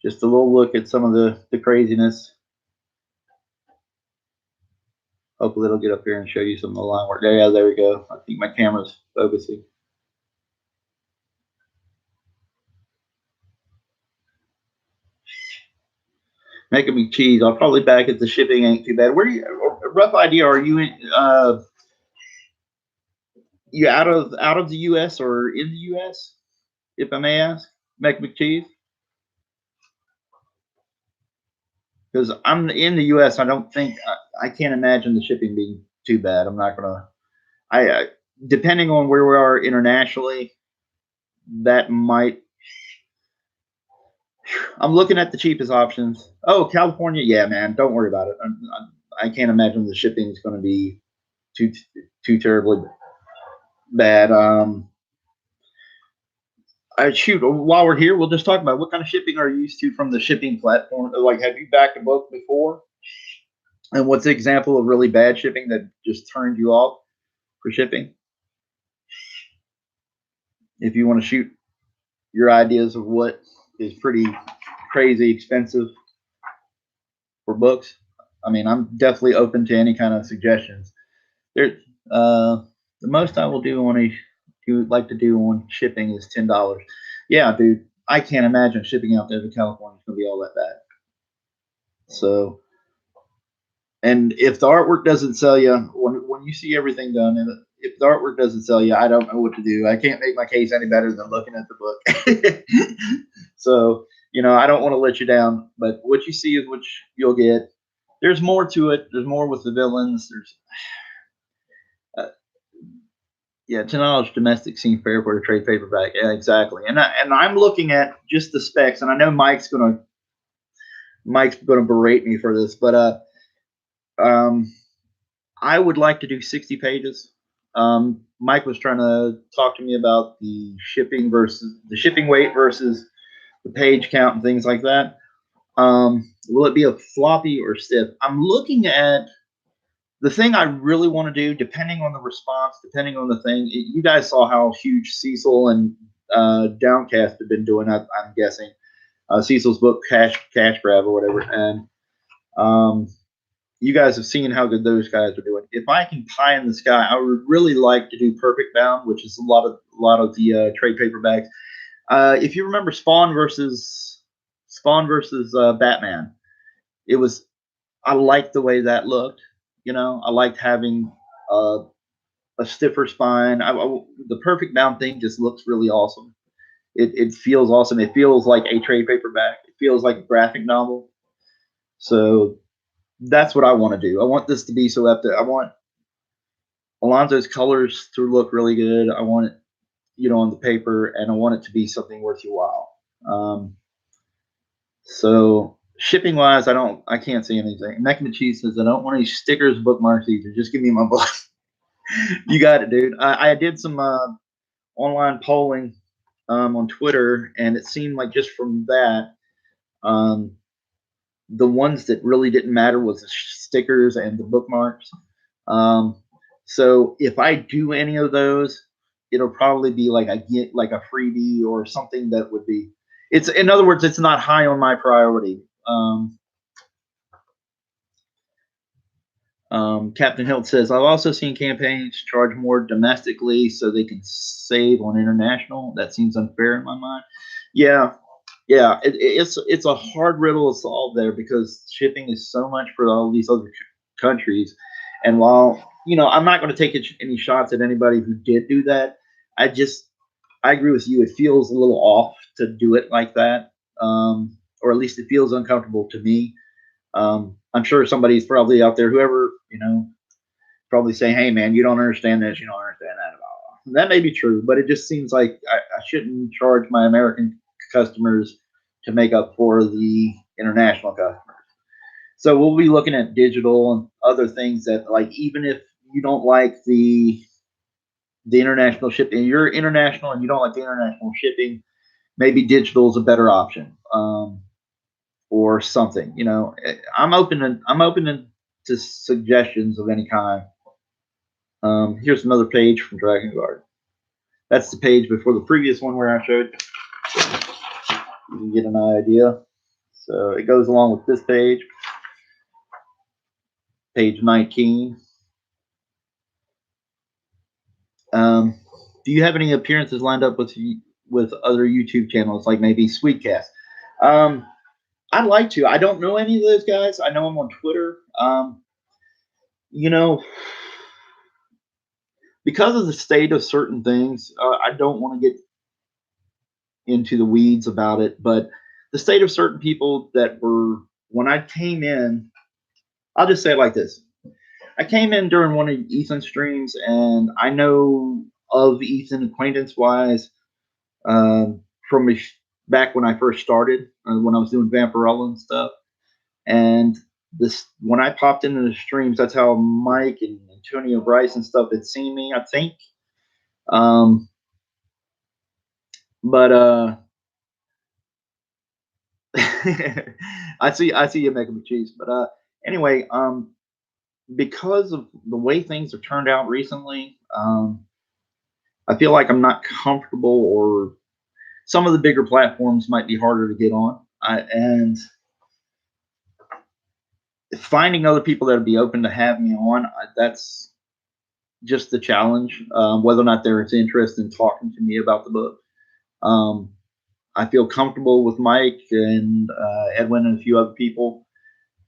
just a little look at some of the craziness. Hopefully it'll get up here and show you some of the line work. Yeah, there we go. I think my camera's focusing. Making me cheese. I'll probably back if the shipping ain't too bad. Where do you? A rough idea? Are you in? You out of the U.S. or in the U.S. If I may ask, Mac McCheese? Because I'm in the U.S. I don't think I can't imagine the shipping being too bad. I'm not gonna. I depending on where we are internationally, that might. I'm looking at the cheapest options. Oh, California, yeah, man, don't worry about it. I can't imagine the shipping is going to be too too terribly bad. I shoot. While we're here, we'll just talk about what kind of shipping are you used to from the shipping platform. Like, have you backed a book before? And what's the example of really bad shipping that just turned you off for shipping? If you want to shoot your ideas of what is pretty crazy expensive for books, I mean, I'm definitely open to any kind of suggestions. There, the most I will do on a do like to do on shipping is $10. Yeah, dude, I can't imagine shipping out there to California is gonna be all that bad. So, and if the artwork doesn't sell you, when you see everything done, and if the artwork doesn't sell you, I don't know what to do. I can't make my case any better than looking at the book. So, I don't want to let you down, but what you see is what you'll get. There's more to it. There's more with the villains. Uh, yeah, $10 domestic seems fair for a trade paperback. Yeah, exactly. And I'm looking at just the specs, and I know Mike's gonna berate me for this, but um, I would like to do 60 pages. Mike was trying to talk to me about the shipping weight versus the page count and things like that. Will it be a floppy or stiff? I'm looking at the thing I really want to do, depending on the response, depending on the thing. You guys saw how huge Cecil and Downcast have been doing. I'm guessing Cecil's book, Cash Grab or whatever, and um, you guys have seen how good those guys are doing. If I can pie in the sky, I would really like to do Perfect Bound, which is a lot of the trade paperbacks. If you remember Spawn versus Batman, it was I liked the way that looked. I liked having uh, a stiffer spine. The Perfect Bound thing just looks really awesome. It feels awesome. It feels like a trade paperback. It feels like a graphic novel. So that's what I want to do. I want this to be so epic. I want Alonzo's colors to look really good. I want it, on the paper, and I want it to be something worth your while. So shipping wise, I can't see anything. Mac and Cheese says I don't want any stickers, bookmarks either. Just give me my book. You got it, dude. I did some online polling on Twitter, and it seemed like just from that, um, the ones that really didn't matter was the stickers and the bookmarks. Um, so if I do any of those, it'll probably be like I get like a freebie or something that would be. It's in other words, it's not high on my priority. Captain Hilt says I've also seen campaigns charge more domestically so they can save on international. That seems unfair in my mind. Yeah, yeah, it's a hard riddle to solve there because shipping is so much for all these other countries, and while I'm not going to take any shots at anybody who did do that, I just I agree with you. It feels a little off to do it like that, or at least it feels uncomfortable to me. I'm sure somebody's probably out there, whoever, probably saying, "Hey, man, you don't understand this, you don't understand that at all." That may be true, but it just seems like I shouldn't charge my American customers to make up for the international customers. So we'll be looking at digital and other things that, like, even if you don't like the international shipping, you're international and you don't like the international shipping, maybe digital is a better option, or something. I'm open to suggestions of any kind. Here's another page from Dragon Guard. That's the page before the previous one where I showed. You can get an idea. So it goes along with this page, page 19. Do you have any appearances lined up with other YouTube channels, like maybe Sweetcast? Um, I'd like to. I don't know any of those guys. I know them on Twitter. You know, because of the state of certain things, I don't want to get into the weeds about it, but the state of certain people that were, when I came in, I'll just say it like this. I came in during one of Ethan's streams, and I know of Ethan acquaintance wise, from back when I first started, when I was doing Vampirella and stuff. And this, when I popped into the streams, that's how Mike and Antonio Bryce and stuff had seen me, I think. Um, but I see you making me cheese. But anyway, because of the way things have turned out recently, I feel like I'm not comfortable, or some of the bigger platforms might be harder to get on. And finding other people that would be open to have me on, that's just the challenge. Whether or not there's interest in talking to me about the book. Um, I feel comfortable with Mike and Edwin and a few other people.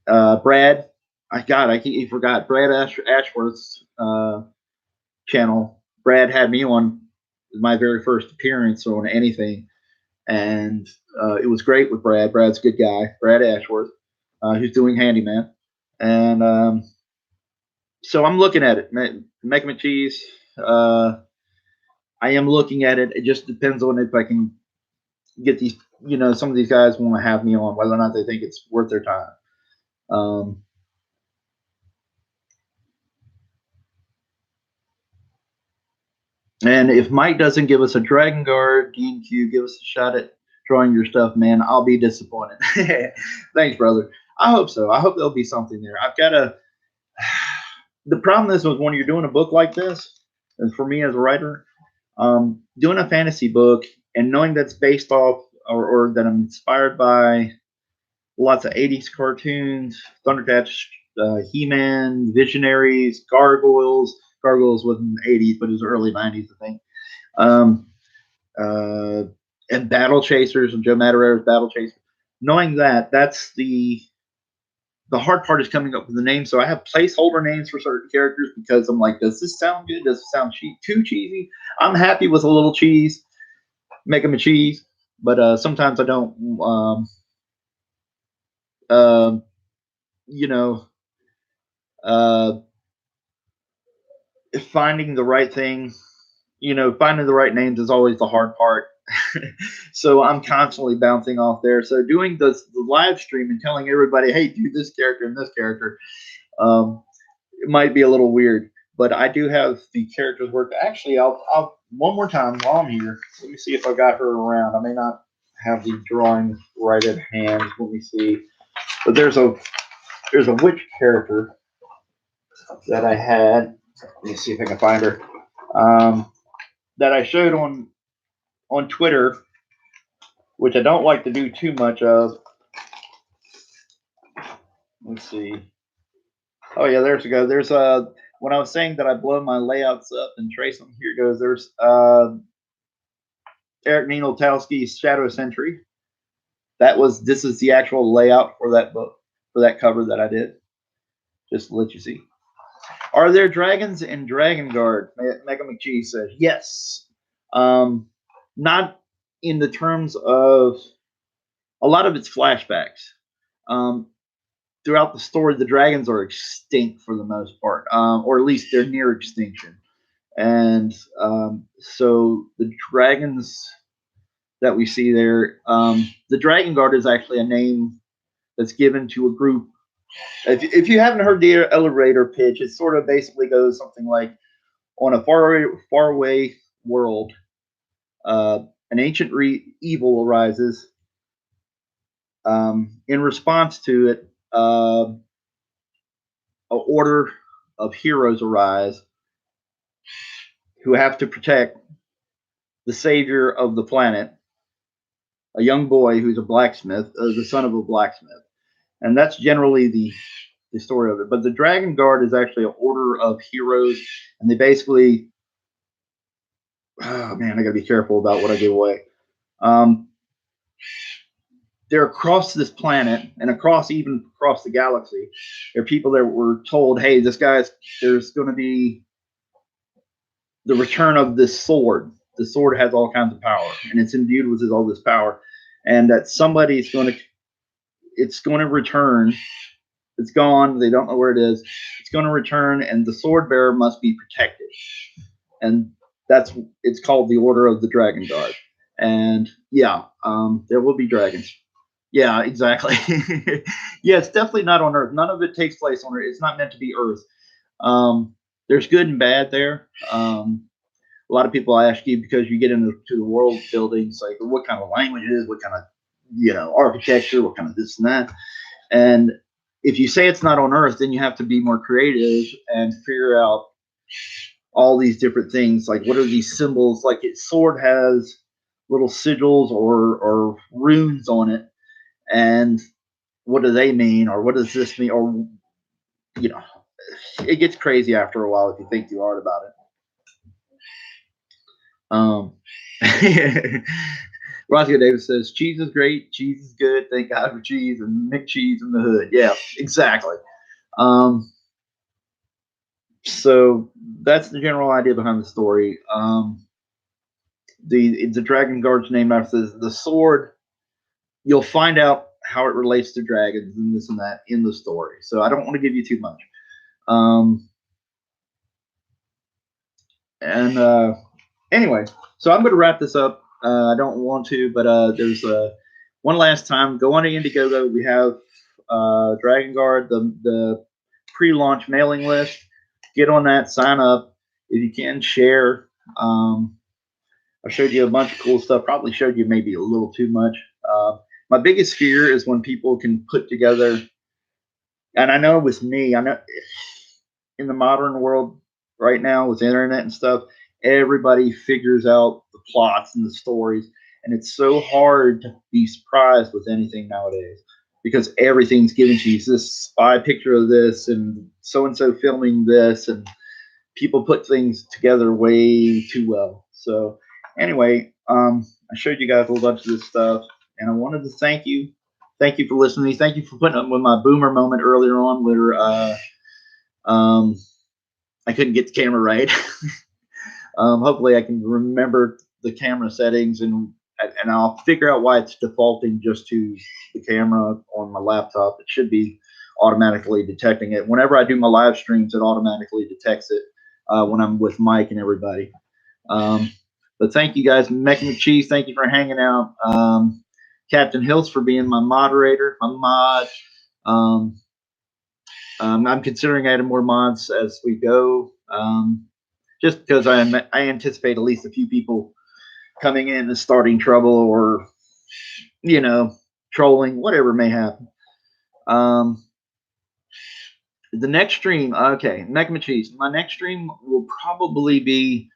Brad, I forgot Brad Ashworth's channel. Brad had me on my very first appearance on anything, and it was great with Brad. Brad's a good guy. Brad Ashworth, who's doing Handyman, and so I'm looking at it. Mac and cheese. I am looking at it. It just depends on if I can get these. Some of these guys want to have me on, whether or not they think it's worth their time. Um, and if Mike doesn't give us a Dragon Guard DQ, give us a shot at drawing your stuff, man, I'll be disappointed. Thanks, brother. I hope so. I hope there'll be something there. I've got to. The problem is when you're doing a book like this, and for me as a writer, doing a fantasy book and knowing that's based off, or that I'm inspired by lots of 80s cartoons, Thundercats, He-Man, Visionaries, Gargoyles. Gargoyles wasn't 80s, but it was early 90s, I think. Um, uh, and Battle Chasers, and Joe Madureira's Battle Chasers. Knowing that's the hard part is coming up with the name. So I have placeholder names for certain characters because I'm like, does this sound good? Does it sound too cheesy? I'm happy with a little cheese. Make them a cheese, but sometimes I don't. Uh, you know, uh, finding the right thing, finding the right names is always the hard part. So I'm constantly bouncing off there. So doing the live stream and telling everybody, hey, do this character and this character, it might be a little weird. But I do have the characters worked. Actually, I'll one more time while I'm here. Let me see if I got her around. I may not have the drawing right at hand. Let me see. But there's a witch character that I had. Let me see if I can find her. That I showed on Twitter, which I don't like to do too much of. Let's see. Oh yeah, there's a go. There's when I was saying that I blow my layouts up and trace them, here goes. There's Eric Ninotowski's Shadow Sentry. This is the actual layout for that book, for that cover that I did. Just to let you see. Are there dragons in Dragon Guard? Mega McGee says yes. not in the terms of a lot of it's flashbacks. Um, Throughout the story, the dragons are extinct for the most part, or at least they're near extinction. And so the dragons that we see there, the Dragon Guard is actually a name that's given to a group. If you haven't heard the elevator pitch, it sort of basically goes something like, on a far away world, uh, an ancient evil arises. In response to it, an order of heroes arise who have to protect the savior of the planet, a young boy who's a blacksmith, the son of a blacksmith, and that's generally the story of it. But the Dragon Guard is actually an order of heroes, and they basically, oh man, I gotta be careful about what I give away. Um, they're across this planet and even across the galaxy. There are people that were told, "Hey, there's going to be the return of this sword. The sword has all kinds of power, and it's imbued with all this power, and that it's going to return. It's gone. They don't know where it is. It's going to return, and the sword bearer must be protected. And it's called the Order of the Dragon Guard. And yeah, there will be dragons. Yeah, exactly. Yeah, it's definitely not on Earth. None of it takes place on Earth. It's not meant to be Earth. There's good and bad there. A lot of people ask you, because you get into the world buildings, like what kind of languages, what kind of architecture, what kind of this and that. And if you say it's not on Earth, then you have to be more creative and figure out all these different things. Like, what are these symbols? Like, its sword has little sigils or runes on it, and what do they mean, or what does this mean, or you know, it gets crazy after a while if you think too hard about it. Roscoe Davis says, cheese is great, cheese is good, thank God for cheese, and McCheese in the hood. Yeah, exactly. So that's the general idea behind the story. The Dragon Guard's named after the sword. You'll find out how it relates to dragons and this and that in the story. So I don't want to give you too much. And anyway, so I'm going to wrap this up. I don't want to, but there's one last time. Go on to Indiegogo. We have Dragon Guard, the pre-launch mailing list. Get on that. Sign up. If you can, share. I showed you a bunch of cool stuff. Probably showed you maybe a little too much. My biggest fear is when people can put together, and I know with me, I know in the modern world right now with the internet and stuff, everybody figures out the plots and the stories, and it's so hard to be surprised with anything nowadays because everything's given to you. This spy picture of this, and so filming this, and people put things together way too well. So anyway, I showed you guys a whole bunch of this stuff, and I wanted to thank you. Thank you for listening. Thank you for putting up with my boomer moment earlier on, where I couldn't get the camera right. Hopefully, I can remember the camera settings, and I'll figure out why it's defaulting just to the camera on my laptop. It should be automatically detecting it. Whenever I do my live streams, it automatically detects it when I'm with Mike and everybody. But thank you guys, Mecha McCheese. Thank you for hanging out. Captain Hills for being my moderator, my mod. I'm considering adding more mods as we go, just because I anticipate at least a few people coming in and starting trouble, or trolling, whatever may happen. The next stream, okay, Mecha McCheese. My next stream will probably be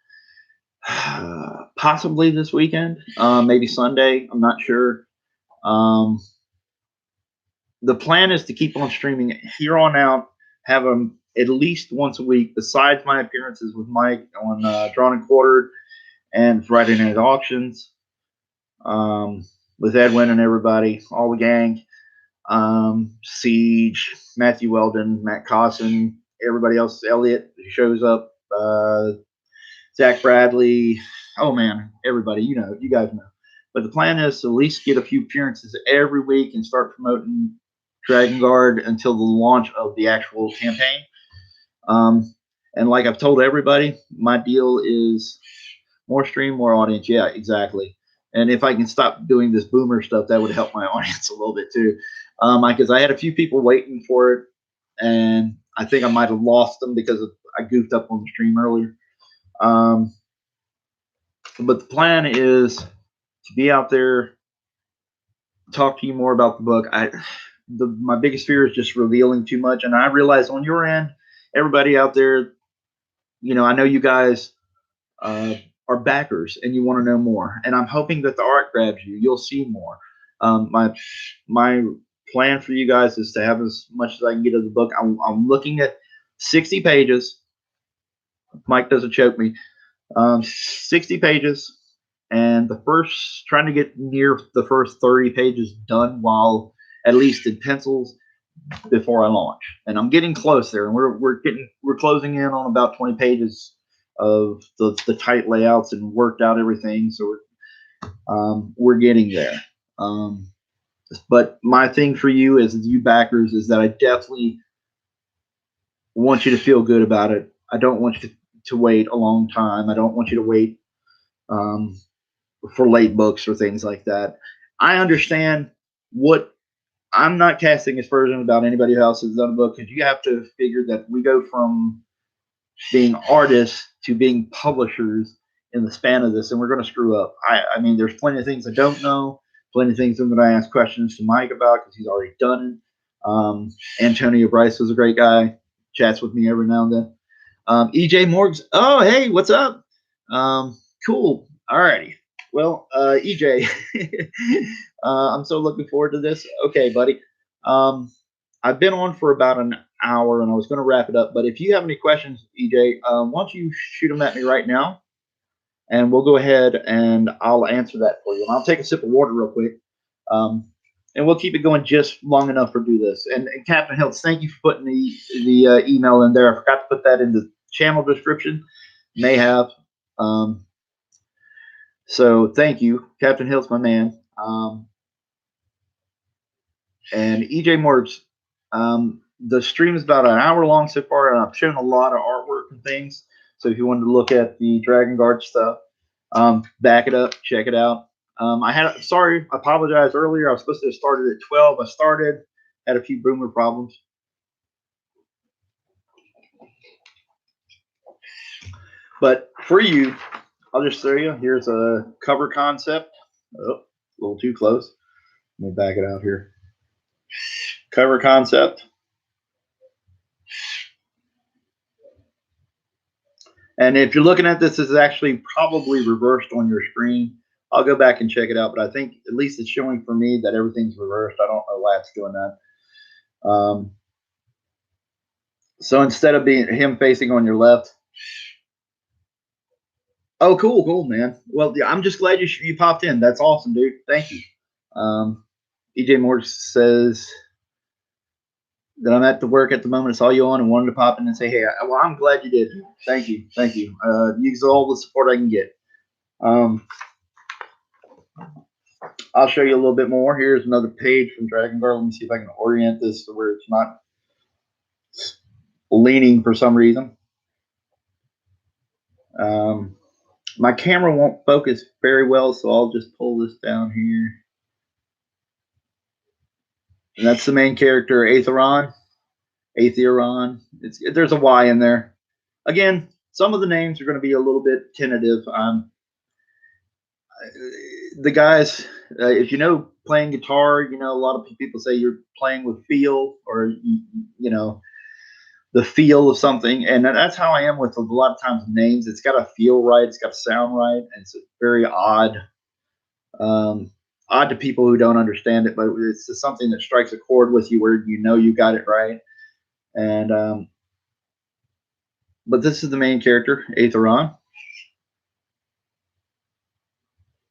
possibly this weekend, maybe Sunday. I'm not sure. The plan is to keep on streaming here on out, have them at least once a week, besides my appearances with Mike on Drawn and Quartered and Friday Night Auctions, with Edwin and everybody, all the gang, Siege, Matthew Weldon, Matt Cosson, everybody else, Elliot who shows up, Zach Bradley, oh man, everybody, you guys know. But the plan is to at least get a few appearances every week and start promoting Dragon Guard until the launch of the actual campaign. And like I've told everybody, my deal is more stream, more audience. Yeah, exactly. And if I can stop doing this boomer stuff, that would help my audience a little bit too. Because I had a few people waiting for it, and I think I might have lost them because I goofed up on the stream earlier. But the plan is to be out there, talk to you more about the book. My biggest fear is just revealing too much, and I realize on your end, everybody out there, I know you guys are backers and you want to know more, and I'm hoping that the art grabs you. You'll see more. My plan for you guys is to have as much as I can get of the book. I'm looking at 60 pages. Mike doesn't choke me. 60 pages, and trying to get near the first 30 pages done, while at least in pencils, before I launch. And I'm getting close there, and we're closing in on about 20 pages of the tight layouts and worked out everything. So we're getting there. But my thing for you as you backers is that I definitely want you to feel good about it. I don't want you to wait a long time. I don't want you to wait for late books or things like that. I understand what I'm not casting aspersions about anybody else has done a book, because you have to figure that we go from being artists to being publishers in the span of this, and we're going to screw up. I mean, there's plenty of things I don't know, plenty of things I'm going to ask questions to Mike about because he's already done it. Antonio Bryce was a great guy, chats with me every now and then. EJ Morgs, oh, hey, what's up? Cool. All righty. Well, EJ, I'm so looking forward to this. Okay, buddy. I've been on for about an hour, and I was going to wrap it up. But if you have any questions, EJ, why don't you shoot them at me right now, and we'll go ahead and I'll answer that for you. And I'll take a sip of water real quick, and we'll keep it going just long enough for do this. And Captain Hiltz, thank you for putting the email in there. I forgot to put that in the channel description. May have. So thank you, Captain Hiltz, my man. And EJ Morgs, the stream is about an hour long so far, and I've shown a lot of artwork and things. So if you wanted to look at the Dragon Guard stuff, back it up, check it out. I apologize earlier. I was supposed to have started at 12. I had a few boomer problems. But for you, I'll just show you. Here's a cover concept. Oh, a little too close. Let me back it out here. Cover concept. And if you're looking at this, it's actually probably reversed on your screen. I'll go back and check it out, but I think at least it's showing for me that everything's reversed. I don't know why it's doing that. So instead of being him facing on your left. Oh, cool, man. Well, yeah, I'm just glad you popped in. That's awesome, dude. Thank you. EJ Moore says that I'm at the work at the moment. I saw you on and wanted to pop in and say, hey, well, I'm glad you did. Thank you. Use all the support I can get. I'll show you a little bit more. Here's another page from Dragon Guard. Let me see if I can orient this to where it's not leaning for some reason. My camera won't focus very well, so I'll just pull this down here. And that's the main character, Aetheron. There's a Y in there. Again, some of the names are going to be a little bit tentative. The guys, if you know playing guitar, a lot of people say you're playing with feel, or the feel of something, and that's how I am with a lot of times names. It's got to feel right, it's got to sound right, and it's very odd to people who don't understand it, but it's just something that strikes a chord with you where you got it right. And but this is the main character, Aetheron.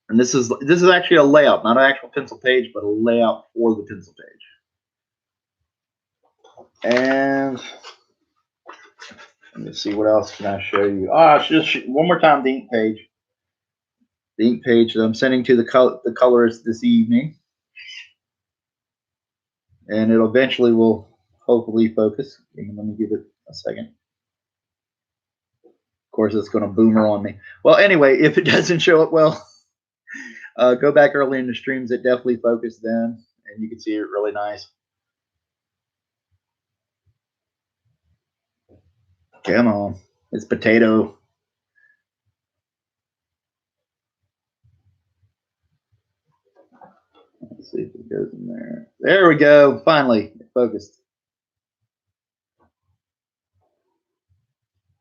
And this is actually a layout, not an actual pencil page, but a layout for the pencil page. And let me see, what else can I show you? Just one more time, the ink page. the ink page that I'm sending to the colorist this evening, and it eventually will hopefully focus. Let me give it a second. Of course, it's going to boomer on me. Well, anyway, if it doesn't show up well, go back early in the streams. It definitely focused then, and you can see it really nice. Come on, it's potato. Let's see if it goes in there. There we go. Finally, it focused.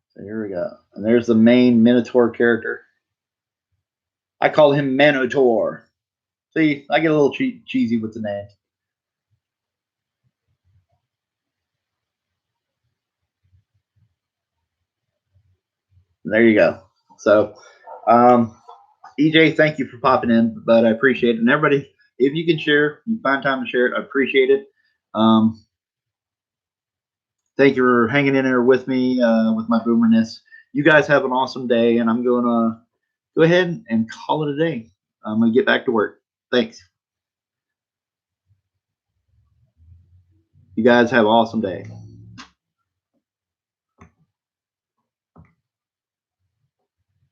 So here we go. And there's the main Minotaur character. I call him Minotaur. See, I get a little cheesy with the name. There you go. So, EJ, thank you for popping in, but I appreciate it. And everybody, if you can share, you find time to share it, I appreciate it. Thank you for hanging in there with me with my boomerness. You guys have an awesome day, and I'm going to go ahead and call it a day. I'm going to get back to work. Thanks. You guys have an awesome day.